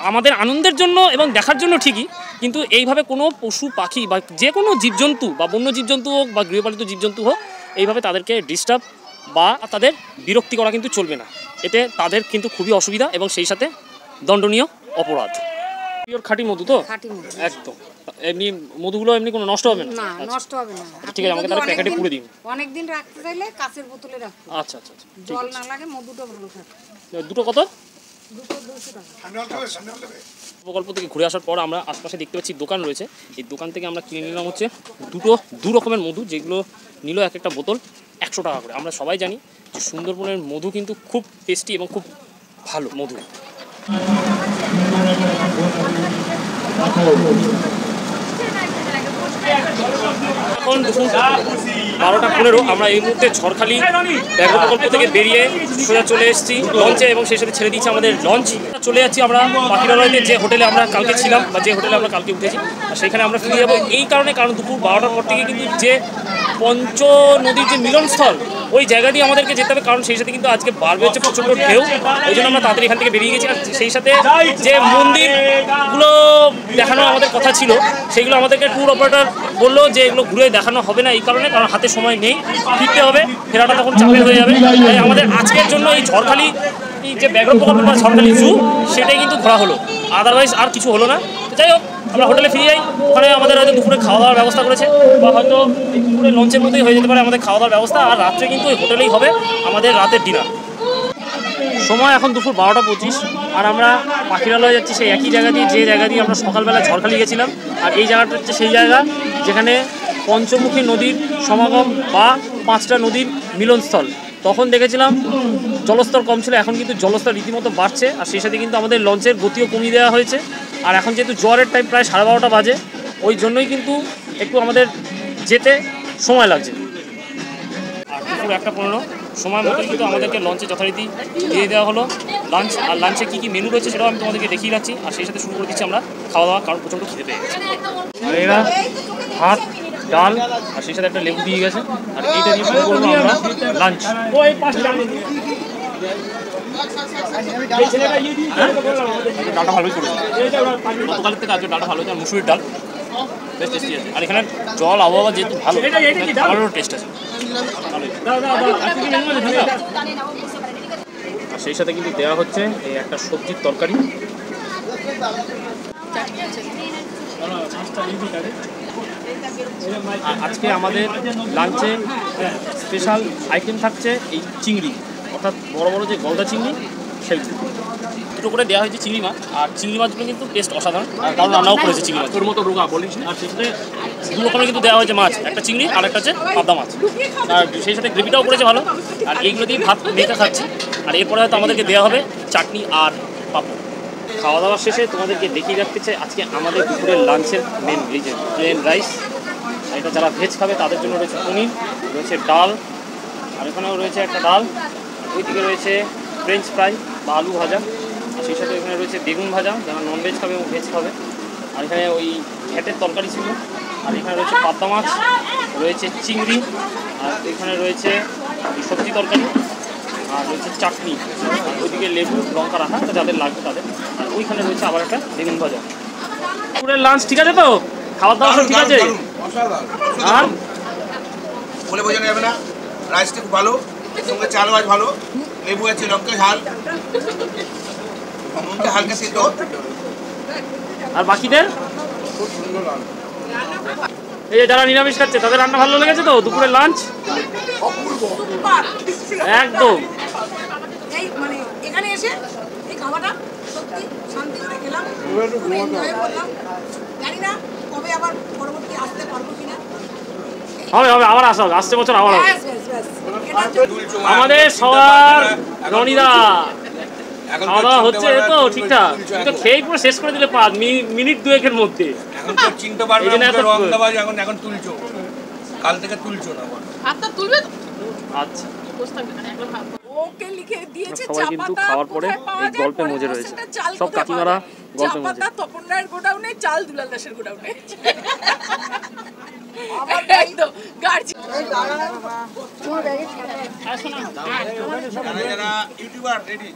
আমাদের আনন্দের জন্য এবং দেখার জন্য ঠিকই, কিন্তু এইভাবে কোনো পশু পাখি বা যে কোনো জীবজন্তু বা বন্য জীবজন্তু হোক বা গৃহপালিত জীবজন্তু হোক, এইভাবে তাদেরকে ডিস্টার্ব বা তাদের বিরক্তি করা কিন্তু চলবে না। এতে তাদের কিন্তু খুবই অসুবিধা এবং সেই সাথে দণ্ডনীয় অপরাধ। পিওর খাঁটি মধু তো? খাঁটি মধু একদম। এমনি মধুগুলো এমনি কোনো নষ্ট হবে না? না, নষ্ট হবে না। ঠিক আছে, আমাকে তাহলে প্যাকেটে পুরে দিন। অনেক দিন রাখতে চাইলে কাঁচের বোতলে রাখতে। আচ্ছা আচ্ছা আচ্ছা, জল না লাগে, মধুটা ভালো থাকে। দুটো কত? দুটো 200 টাকা। প্রকল্প থেকে ঘুরে আসার পর আমরা আশপাশে দেখতে পাচ্ছি দোকান রয়েছে। এই দোকান থেকে আমরা কিনে নিলাম হচ্ছে দু রকমের মধু, যেগুলো নিল এক একটা বোতল 100 টাকা করে। আমরা সবাই জানি যে সুন্দরবনের মধু কিন্তু খুব টেস্টি এবং খুব ভালো মধু। এখন 12:15 আমরা এই মুহূর্তে ঝড়খালি ব্যাঘ্র প্রকল্প থেকে বেরিয়ে সোজা চলে এসেছি লঞ্চে এবং সেই সাথে ছেড়ে দিচ্ছি আমাদের লঞ্চ। চলে যাচ্ছি আমরা পাখিরালয়তে, যে হোটেলে আমরা কালকে ছিলাম বা যে হোটেলে আমরা কালকে উঠেছি, আর সেখানে আমরা ফিরে যাবো এই কারণ দুপুর 12টার পর থেকে কিন্তু যে পঞ্চ নদীর যে মিলনস্থল ওই জায়গা দিয়ে আমাদেরকে যেতে হবে, কারণ সেই সাথে কিন্তু আজকে বাড়বে হচ্ছে প্রচণ্ড ঢেউ। ওই জন্য আমরা তাড়াতাড়ি এখান থেকে বেরিয়ে গেছি। আর সেই সাথে যে মন্দিরগুলো দেখানো আমাদের কথা ছিল, সেইগুলো আমাদেরকে ট্যুর অপারেটর বললো যে এগুলো ঘুরে দেখানো হবে না, এই কারণে কারণ হাতে সময় নেই, ফিরতে হবে, ফেরাটা তখন চাপের হয়ে যাবে। তাই আমাদের আজকের জন্য এই ঝড়খালি যে ব্যাঘ্র প্রকল্প বা ঝড়খালি জু সেটাই কিন্তু ঘোরা হলো, আদারওয়াইজ আর কিছু হলো না। যাই হোক, আমরা হোটেলে ফিরে যাই। ওখানে আমাদের হয়তো দুপুরে খাওয়া দাওয়ার ব্যবস্থা করেছে, বা হয়তো দুপুরে লঞ্চের মধ্যেই হয়ে যেতে পারে আমাদের খাওয়া দাওয়ার ব্যবস্থা। আর রাত্রে কিন্তু ওই হোটেলেই হবে আমাদের রাতের ডিনার। সময় এখন দুপুর 12:25, আর আমরা পাখিরালয়ে যাচ্ছি সেই একই জায়গা দিয়ে যে জায়গা দিয়ে আমরা সকালবেলা ঝড়খালি গেছিলাম। আর এই জায়গাটা হচ্ছে সেই জায়গা যেখানে পঞ্চমুখী নদীর সমাগম বা 5টা নদীর মিলনস্থল। তখন দেখেছিলাম জলস্তর কম ছিল, এখন কিন্তু জলস্তর রীতিমতো বাড়ছে। আর সেই সাথে কিন্তু আমাদের লঞ্চের গতিও কমিয়ে দেওয়া হয়েছে। আর এখন যেহেতু জোয়ারের টাইম প্রায় 12:30 বাজে, ওই জন্যই কিন্তু একটু আমাদের যেতে সময় লাগছে। আর দুপুর 1:15 সময় মতো কিন্তু আমাদেরকে লঞ্চে যথারীতি দিয়ে দেওয়া হলো লাঞ্চ। আর লাঞ্চে কী কী মেনু রয়েছে সেটাও আমি তোমাদেরকে দেখিয়ে যাচ্ছি। আর সেই সাথে শুরু করে দিচ্ছি আমরা খাওয়া দাওয়া, কারণ প্রচণ্ড খিদে পেয়ে গেছে। আর এরা ভাত, ডাল আর সেই সাথে একটা লেবু দিয়ে গেছে। আর এইটা দিয়ে শুরু করবো আমরা লাঞ্চ। ডালটা ভালোই করেছে, গতকালের থেকে আজকে ডালটা ভালো হয়েছে। আর মুসুরির ডাল বেশ টেস্টি আছে। আর এখানে জল আবহাওয়া যেহেতু ভালো, খাবারেরও টেস্ট আছে। আর সেই সাথে কিন্তু দেওয়া হচ্ছে এই একটা সবজির তরকারি। আজকে আমাদের লাঞ্চে স্পেশাল আইটেম থাকছে এই চিংড়ি, অর্থাৎ বড় বড় যে গলদা চিংড়ি, সেগুলো দুটো করে দেওয়া হয়েছে চিংড়ি মাছ। আর চিংড়ি মাছগুলো কিন্তু টেস্ট অসাধারণ, আর কারণ রান্নাও করেছে চিংড়ি মাছ, তোর মতো রোগা বলিস। আর সেই সাথে দু রকমের কিন্তু দেওয়া হয়েছে মাছ, একটা চিংড়ি আর একটা হচ্ছে পাবদা মাছ। আর সেই সাথে গ্রেভিটাও করেছে ভালো। আর এইগুলো দিয়ে ভাত মেখে খাচ্ছি। আর এরপরে হয়তো আমাদেরকে দেওয়া হবে চাটনি আর পাপড়। খাওয়া দাওয়ার শেষে তোমাদেরকে দেখিয়ে রাখতে চাই আজকে আমাদের দুপুরের লাঞ্চের মেন, এই যে প্লেন রাইস। এটা যারা ভেজ খাবে তাদের জন্য রয়েছে পনির, রয়েছে ডাল, আর এখানেও রয়েছে একটা ডাল। ওইদিকে রয়েছে ফ্রেঞ্চ ফ্রাই বা আলু ভাজা। আর সেই সাথে এখানে রয়েছে বেগুন ভাজা, যারা ননভেজ খাবে এবং ভেজ খাবে। আর এখানে ওই ঘ্যাটের তরকারি ছিল। আর এখানে রয়েছে পাবদা মাছ, রয়েছে চিংড়ি, আর এখানে রয়েছে সবজি তরকারি, আর রয়েছে চাটনি। আর ওইদিকে লেবু লঙ্কা রাখা, যাদের লাগবে তাদের। আর ওইখানে রয়েছে আবার একটা বেগুন ভাজা। দুপুরের লাঞ্চ ঠিক আছে তো? খাওয়া দাওয়া সব ঠিক আছে? আর বলে বোঝানো যাবে না, রাইসটা খুব ভালো, সঙ্গে চাল মাছ ভালো, লেবু আছে, লঙ্কা ঝাল, নুনটা হালকা সিদ্ধ। আর বাকিদের এই যে যারা নিরামিষ খাচ্ছে তাদের রান্না ভালো লেগেছে তো? দুপুরের লাঞ্চ একদম এই মানে এখানে এসে এই খাওয়াটা শান্তি করে গেলাম, এনজয় করলাম। জানি না কবে আবার পরবর্তী আসতে পারবো কিনা। হবে হবে, আবার আসা হবে, আসছে বছর আবার হবে। ব্যাস ব্যাস ব্যাস, এটা হচ্ছে আমাদের সবার রনিদা খাওয়া দাওয়া হচ্ছে তো ঠিকঠাক? তুমি তো খেয়েই পুরো শেষ করে দিলে মিনিট 2-1-এর মধ্যে। এখন তো চিনতে পারবে এই জন্য না, এত- রংদাবাজ এখন তুলছো, কাল থেকে তুলছো না আবার। হাতটা তুলবে তো? আচ্ছা, ওকে লিখে দিয়েছে সবাই কিন্তু খাওয়ার পরে এই গল্পে মজে রয়েছে। সব কাকিমারা গল্পে মজে। চাপাতা তপন রায়ের গোডাউনে, চাল দুলাল দাসের গোডাউনে। একদম গার্জি। যারা ইউটিউবার রেডি।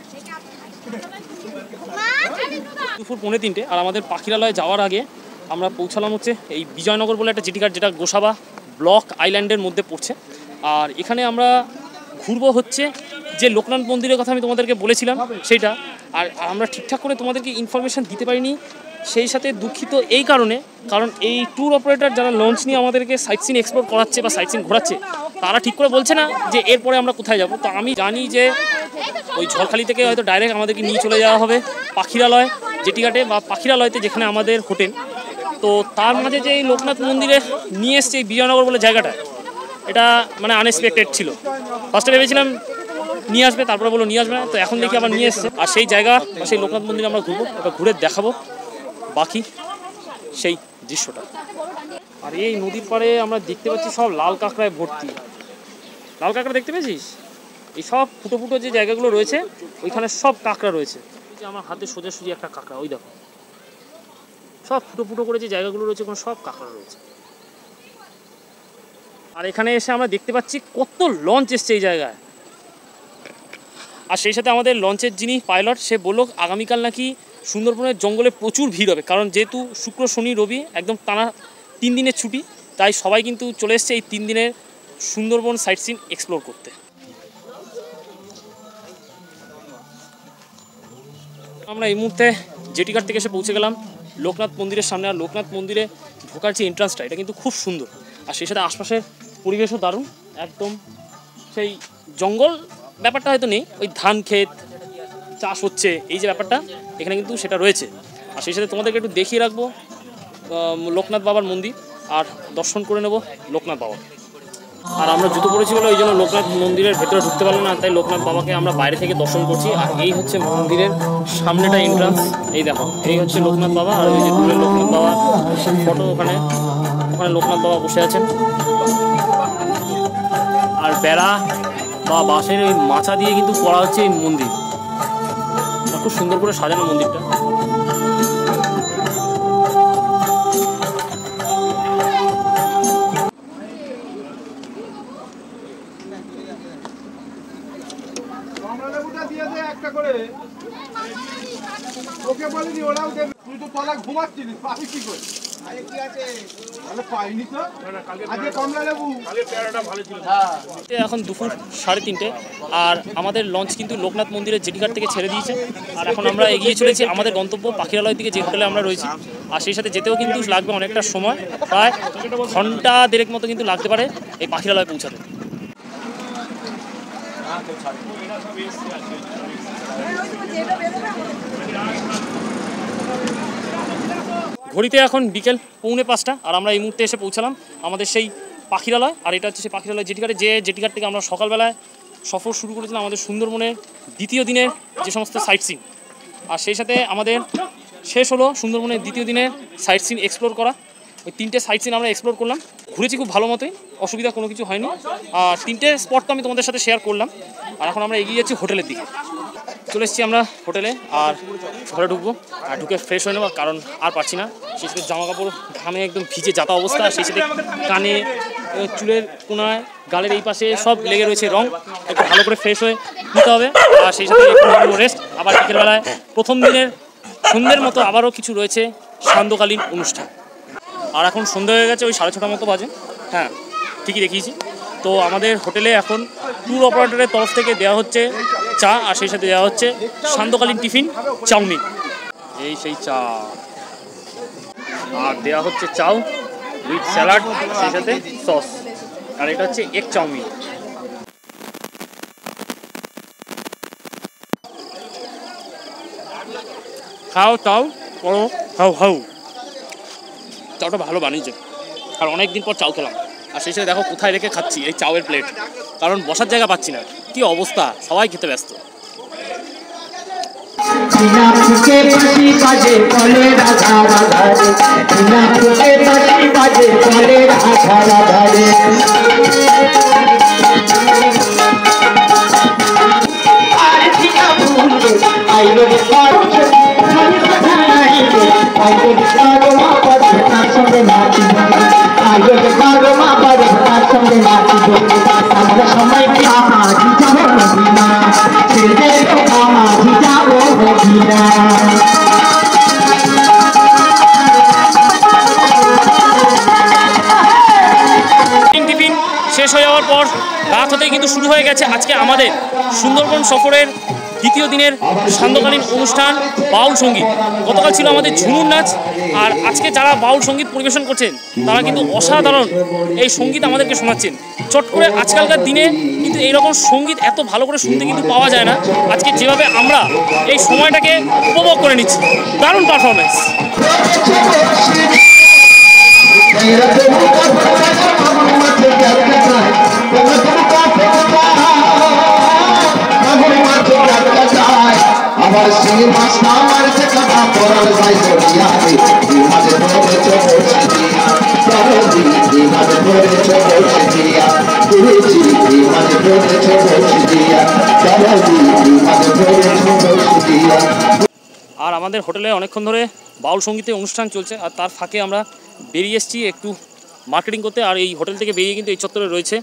দুপুর 2:45 আর আমাদের পাখিরালয়ে যাওয়ার আগে আমরা পৌঁছালাম হচ্ছে এই বিজয়নগর বলে একটা জেটিঘাট, যেটা গোসাবা ব্লক আইল্যান্ডের মধ্যে পড়ছে। আর এখানে আমরা ঘুরবো হচ্ছে যে লোকনাথ মন্দিরের কথা আমি তোমাদেরকে বলেছিলাম সেইটা। আর আমরা ঠিকঠাক করে তোমাদেরকে ইনফরমেশান দিতে পারিনি, সেই সাথে দুঃখিত এই কারণে, কারণ এই ট্যুর অপারেটর যারা লঞ্চ নিয়ে আমাদেরকে সাইট সিন এক্সপ্লোর করাচ্ছে বা সাইট সিন ঘোরাচ্ছে, তারা ঠিক করে বলছে না যে এরপরে আমরা কোথায় যাব। তো আমি জানি যে ওই ঝড়খালি থেকে হয়তো ডাইরেক্ট আমাদেরকে নিয়ে চলে যাওয়া হবে পাখিরালয় জেটিঘাটে বা পাখিরালয়তে, যেখানে আমাদের হোটেল। তো তার মাঝে যে এই লোকনাথ মন্দিরে নিয়ে এসছে এই বিজয়নগর বলে জায়গাটা, এটা মানে আনএক্সপেক্টেড ছিল। ফার্স্টে ভেবেছিলাম নিয়ে আসবে, তারপরে বলো নিয়ে আসবে না, তো এখন দেখি আবার নিয়ে এসছে। আর সেই জায়গা বা সেই লোকনাথ মন্দিরে আমরা ঘুরবো, ওটা ঘুরে দেখাবো বাকি সেই দৃশ্যটা। আর এই নদীর পাড়ে আমরা দেখতে পাচ্ছি সব লাল কাঁকড়ায় ভর্তি। লাল কাঁকড়া দেখতে পেয়েছিস? এই সব ফুটো ফুটো যে জায়গাগুলো রয়েছে ওইখানে সব কাঁকড়া রয়েছে। এই যে আমার হাতে সোজাসুজি একটা কাঁকড়া, ওই দেখো সব ফুটো ফুটো করে যে জায়গাগুলো রয়েছে ওখানে সব কাঁকড়া রয়েছে। আর এখানে এসে আমরা দেখতে পাচ্ছি কত লঞ্চ এসছে এই জায়গায়। আর সেই সাথে আমাদের লঞ্চের যিনি পাইলট, সে বলল আগামীকাল নাকি সুন্দরবনের জঙ্গলে প্রচুর ভিড় হবে, কারণ যেহেতু শুক্র শনি রবি একদম টানা 3 দিনের ছুটি, তাই সবাই কিন্তু চলে এসছে এই 3 দিনের সুন্দরবন সাইট সিন এক্সপ্লোর করতে। আমরা এই মুহূর্তে জেটিঘাট থেকে এসে পৌঁছে গেলাম লোকনাথ মন্দিরের সামনে। আর লোকনাথ মন্দিরে ঢোকার যে এন্ট্রান্সটা, এটা কিন্তু খুব সুন্দর। আর সেই সাথে আশপাশের পরিবেশও দারুণ, একদম সেই জঙ্গল ব্যাপারটা হয়তো নেই, ওই ধান ক্ষেত চাষ হচ্ছে এই যে ব্যাপারটা এখানে কিন্তু সেটা রয়েছে। আর সেই সাথে তোমাদেরকে একটু দেখিয়ে রাখবো লোকনাথ বাবার মন্দির, আর দর্শন করে নেব লোকনাথ বাবা। আর আমরা জুতো পরেছি বলে ওই জন্য লোকনাথ মন্দিরের ভেতরে ঢুকতে পারলাম না, তাই লোকনাথ বাবাকে আমরা বাইরে থেকে দর্শন করছি। আর এই হচ্ছে মন্দিরের সামনেটা এন্ট্রান্স, এই দেখো এই হচ্ছে লোকনাথ বাবা। আর ওই যে দূরে লোকনাথ বাবা ফটো, ওখানে লোকনাথ বাবা বসে আছেন। আর বেড়া বা বাঁশের ওই মাচা দিয়ে কিন্তু করা হচ্ছে এই মন্দির, খুব সুন্দর করে সাজানো মন্দিরটা। ওকে বলিনি, ওরাও দেবে। তুই তো তলা ঘুমাচ্ছিস, পাবি কি করে? পাইনি তো আজকে কমলা লেবু। এখন দুপুর 3:30 আর আমাদের লঞ্চ কিন্তু লোকনাথ মন্দিরের জেটিঘাট থেকে ছেড়ে দিয়েছে। আর এখন আমরা এগিয়ে চলেছি আমাদের গন্তব্য পাখিরালয় দিকে, যে হোটেলে আমরা রয়েছি। আর সেই সাথে যেতেও কিন্তু লাগবে অনেকটা সময়, প্রায় ঘন্টা 1.5 মতো কিন্তু লাগতে পারে এই পাখিরালয় পৌঁছাতে। ঘড়িতে এখন বিকেল 4:45 আর আমরা এই মুহূর্তে এসে পৌঁছালাম আমাদের সেই পাখিরালয়। আর এটা হচ্ছে সেই পাখিরালয় জেটিঘাটে, যে জেটিঘাট থেকে আমরা সকালবেলায় সফর শুরু করেছিলাম আমাদের সুন্দরবনের দ্বিতীয় দিনের যে সমস্ত সাইট সিন। আর সেই সাথে আমাদের শেষ হলো সুন্দরবনের দ্বিতীয় দিনের সাইট সিন এক্সপ্লোর করা। ওই 3টে সাইট সিন আমরা এক্সপ্লোর করলাম, ঘুরেছি খুব ভালো মতোই, অসুবিধা কোনো কিছু হয়নি। আর 3টে স্পট তো আমি তোমাদের সাথে শেয়ার করলাম। আর এখন আমরা এগিয়ে যাচ্ছি হোটেলের দিকে। চলে এসেছি আমরা হোটেলে, আর ঘরে ঢুকবো, আর ঢুকে ফ্রেশ হয়ে নেবো, কারণ আর পারছি না। সেই সাথে জামা কাপড় ঘামে একদম ভিজে যাতা অবস্থা। সেই সাথে কানে, চুলের কোনায়, গালের এই পাশে সব লেগে রয়েছে রং, একটু ভালো করে ফ্রেশ হয়ে নিতে হবে। আর সেই সাথে একটু রেস্ট। আবার বিকেলবেলায় প্রথম দিনের সন্ধ্যের মতো আবারও কিছু রয়েছে সান্ধ্যকালীন অনুষ্ঠান। আর এখন সন্ধ্যা হয়ে গেছে, ওই 6:30 মতো বাজে। হ্যাঁ, ঠিকই দেখিয়েছি। তো আমাদের হোটেলে এখন ট্যুর অপারেটরের তরফ থেকে দেওয়া হচ্ছে চা, আর সেই সাথে দেওয়া হচ্ছে সান্ধ্যকালীন টিফিন চাউমিন। এই সেই চা, আর দেওয়া হচ্ছে চাউ উইথ স্যালাড, সেই সাথে সস। আর এটা হচ্ছে এগ চাউমিন। খাও তাও করো হাউ হাউ। চাউটা ভালো বানিয়েছে, আর অনেক দিন পর চাউ খেলাম। আর সেই সাথে দেখো কোথায় রেখে খাচ্ছি এই চাউয়ের প্লেট, কারণ বসার জায়গা পাচ্ছি না। কি অবস্থা, সবাই খেতে ব্যস্ত। টিফিন শেষ হয়ে যাওয়ার পর রাত হতেই কিন্তু শুরু হয়ে গেছে আজকে আমাদের সুন্দরবন সফরের দ্বিতীয় দিনের সান্ধ্যকালীন অনুষ্ঠান বাউল সঙ্গীত। গতকাল ছিল আমাদের ঝুমুর নাচ, আর আজকে যারা বাউল সঙ্গীত পরিবেশন করছেন তারা কিন্তু অসাধারণ এই সঙ্গীত আমাদেরকে শোনাচ্ছেন। চট করে আজকালকার দিনে কিন্তু এইরকম সঙ্গীত এত ভালো করে শুনতে কিন্তু পাওয়া যায় না। আজকে যেভাবে আমরা এই সময়টাকে উপভোগ করে নিচ্ছি, দারুণ পারফরমেন্স। আমার সেই মাছটা মারছে কাটা পড়ার যাই জড়িয়াতে মাঝে ধরে চলে দিয়া চলো দিদি মাঝে ধরে চলে দিয়া দিদি মাঝে ধরে চলে দিয়া চলো দিদি মাঝে ধরে চলে দিয়া। আর আমাদের হোটেলে অনেকক্ষণ ধরে বাউল সঙ্গীতের অনুষ্ঠান চলছে, আর তার ফাঁকে আমরা বেরিয়ে এসেছি একটু মার্কেটিং করতে। আর এই হোটেল থেকে বেরিয়ে কিন্তু এই চত্বরে রয়েছে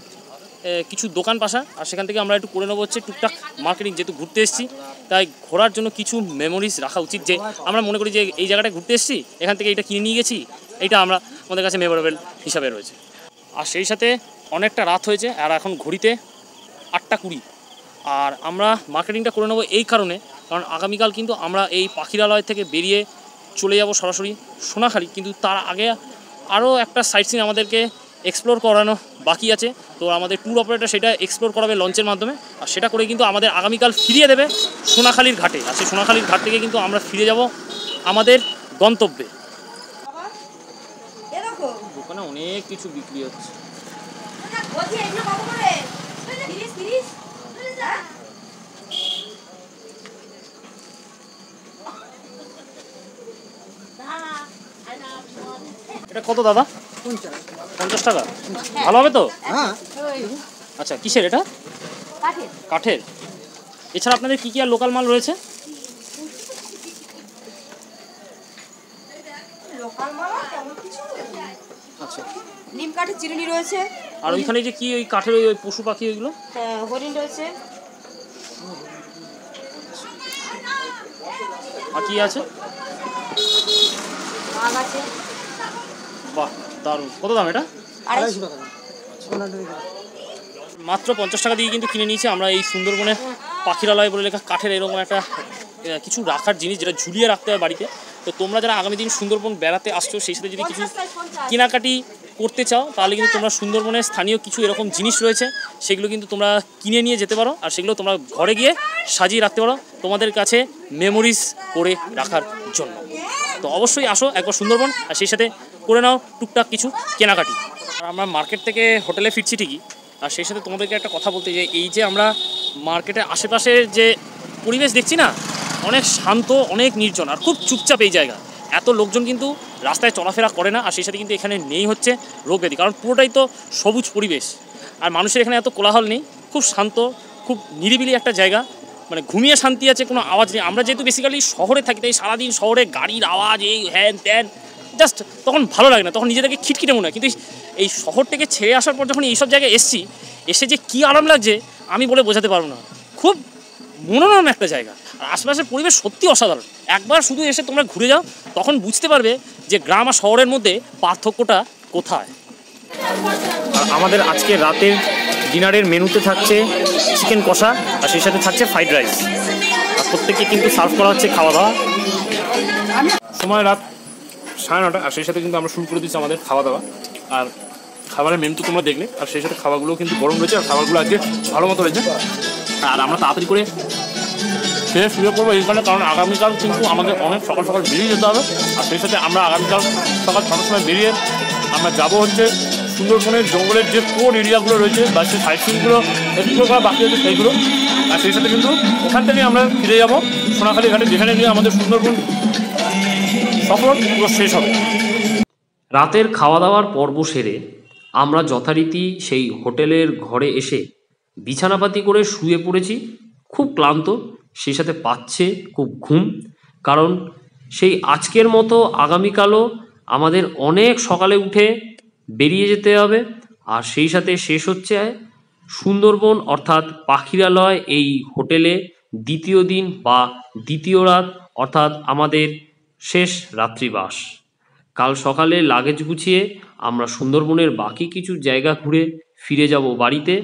কিছু দোকান পাশা, আর সেখান থেকে আমরা একটু করে নেবো হচ্ছে টুকটাক মার্কেটিং। যেহেতু ঘুরতে এসেছি তাই ঘোরার জন্য কিছু মেমোরিজ রাখা উচিত, যে আমরা মনে করি যে এই জায়গাটায় ঘুরতে এসেছি, এখান থেকে এটা কিনে নিয়ে গেছি, এটা আমাদের কাছে মেমোরেবল হিসাবে রয়েছে। আর সেই সাথে অনেকটা রাত হয়েছে, আর এখন ঘড়িতে 8:20। আর আমরা মার্কেটিংটা করে নেবো এই কারণে, কারণ আগামীকাল কিন্তু আমরা এই পাখিরালয় থেকে বেরিয়ে চলে যাব সরাসরি সোনাখালি। কিন্তু তার আগে আরও একটা সাইট সিন আমাদেরকে এক্সপ্লোর করানো বাকি আছে। তো আমাদের ট্যুর অপারেটর সেটা এক্সপ্লোর করাবে লঞ্চের মাধ্যমে, আর সেটা করে কিন্তু আমাদের আগামীকাল ফিরিয়ে দেবে সোনাখালির ঘাটে। আর সেই সোনাখালির ঘাট থেকে কিন্তু আমরা ফিরে যাব আমাদের গন্তব্যে। দোকানে অনেক কিছু বিক্রি হচ্ছে। এটা কত দাদা? 50 টাকা। ভালো হবে তো? আচ্ছা, কিসের এটা? কাঠের। এছাড়া আপনাদের কি কি আর লোকাল মাল রয়েছে? আচ্ছা, নিম কাঠের চিরুনি রয়েছে। আর ওইখানে যে কি ওই কাঠের ওই পশু পাখি ওইগুলো? হরিণ রয়েছে। আর কি আছে? বাহ, দারুণ। কত দাম এটা? 250 টাকা। মাত্র 50 টাকা দিয়ে কিন্তু কিনে নিয়েছি আমরা এই সুন্দরবনে পাখিরালয় বলে লেখা কাঠের এরকম একটা কিছু রাখার জিনিস, যেটা ঝুলিয়ে রাখতে হয় বাড়িতে। তো তোমরা যারা আগামী দিন সুন্দরবন বেড়াতে আসছো, সেই সাথে যদি কিছু কেনাকাটি করতে চাও, তাহলে কিন্তু তোমরা সুন্দরবনের স্থানীয় কিছু এরকম জিনিস রয়েছে, সেগুলো কিন্তু তোমরা কিনে নিয়ে যেতে পারো। আর সেগুলো তোমরা ঘরে গিয়ে সাজিয়ে রাখতে পারো তোমাদের কাছে মেমোরিজ করে রাখার জন্য। তো অবশ্যই আসো একবার সুন্দরবন, আর সেই সাথে করে নাও টুকটাক কিছু কেনাকাটি। আর আমরা মার্কেট থেকে হোটেলে ফিরছি ঠিকই, আর সেই সাথে তোমাদেরকে একটা কথা বলতে, যে এই যে আমরা মার্কেটের আশেপাশে যে পরিবেশ দেখছি না, অনেক শান্ত, অনেক নির্জন, আর খুব চুপচাপ এই জায়গা। এত লোকজন কিন্তু রাস্তায় চলাফেরা করে না। আর সেই সাথে কিন্তু এখানে নেই হচ্ছে রোগ ব্যাধি, কারণ পুরোটাই তো সবুজ পরিবেশ, আর মানুষের এখানে এত কোলাহল নেই। খুব শান্ত, খুব নিরিবিলি একটা জায়গা, মানে ঘুমিয়ে শান্তি আছে, কোনো আওয়াজ নেই। আমরা যেহেতু বেসিক্যালি শহরে থাকি, তাই সারাদিন শহরে গাড়ির আওয়াজ, এই হ্যান ত্যান, জাস্ট তখন ভালো লাগে না, তখন নিজেদেরকে খিটখিটে মনে হয়। কিন্তু এই শহর থেকে ছেড়ে আসার পর যখন এইসব জায়গায় এসছি, এসে যে কী আরাম লাগছে আমি বলে বোঝাতে পারবো না। খুব মনোরম একটা জায়গা, আর আশপাশের পরিবেশ সত্যি অসাধারণ। একবার শুধু এসে তোমরা ঘুরে যাও, তখন বুঝতে পারবে যে গ্রাম আর শহরের মধ্যে পার্থক্যটা কোথায়। আর আমাদের আজকে রাতের ডিনারের মেনুতে থাকছে চিকেন কষা, আর সেই সাথে থাকছে ফ্রাইড রাইস, আর প্রত্যেককে কিন্তু সার্ভ করা হচ্ছে খাওয়া দাওয়া। সময় রাত 9:30, আর সেই সাথে কিন্তু আমরা শুরু করে দিচ্ছি আমাদের খাওয়া দাওয়া। আর খাবারের মেনু তো তোমরা দেখলে, আর সেই সাথে খাবারগুলো কিন্তু গরম রয়েছে, আর খাবারগুলো আজকে ভালো মতো রয়েছে। আর আমরা তাড়াতাড়ি করে শেষ শুরু করবো এইখানে, কারণ আগামীকাল কিন্তু আমাদের অনেক সকাল সকাল বেরিয়ে যেতে হবে। আর সেই সাথে আমরা আগামীকাল সকাল 6টার সময় বেরিয়ে আমরা যাবো হচ্ছে সুন্দরবনের জঙ্গলের যে কোর এরিয়াগুলো রয়েছে বা সেই সাইটগুলো এক্সপ্লোর করা বাকি আছে সেইগুলো। আর সেই সাথে কিন্তু ওখান থেকে আমরা ফিরে যাবো সোনাখালী ঘাটে, যেখানে গিয়ে আমাদের সুন্দরবন সফর পুরো শেষ হবে। রাতের খাওয়া দাওয়ার পর্ব সেরে আমরা যথারীতি সেই হোটেলের ঘরে এসে বিছানাপাতি করে শুয়ে পড়েছি। খুব ক্লান্ত, সেই সাথে পাচ্ছে খুব ঘুম, কারণ সেই আজকের মতো আগামীকালও আমাদের অনেক সকালে উঠে বেরিয়ে যেতে হবে। আর সেই সাথে শেষ হচ্ছে সুন্দরবন অর্থাৎ পাখিরালয় এই হোটেলে দ্বিতীয় দিন বা দ্বিতীয় রাত, অর্থাৎ আমাদের শেষ রাত্রিবাস। কাল সকালে লাগেজ গুছিয়ে আমরা সুন্দরবনের বাকি কিছু জায়গা ঘুরে ফিরে যাব বাড়িতে,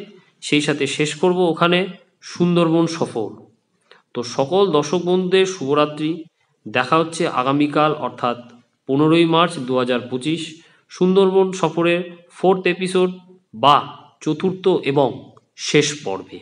সেই সাথে শেষ করব ওখানে সুন্দরবন সফর। তো সকল দর্শক বন্ধুদের শুভরাত্রি। দেখা হচ্ছে আগামীকাল অর্থাৎ 15ই মার্চ 2025 সুন্দরবন সফরের 4th এপিসোড বা চতুর্থ এবং শেষ পর্বে।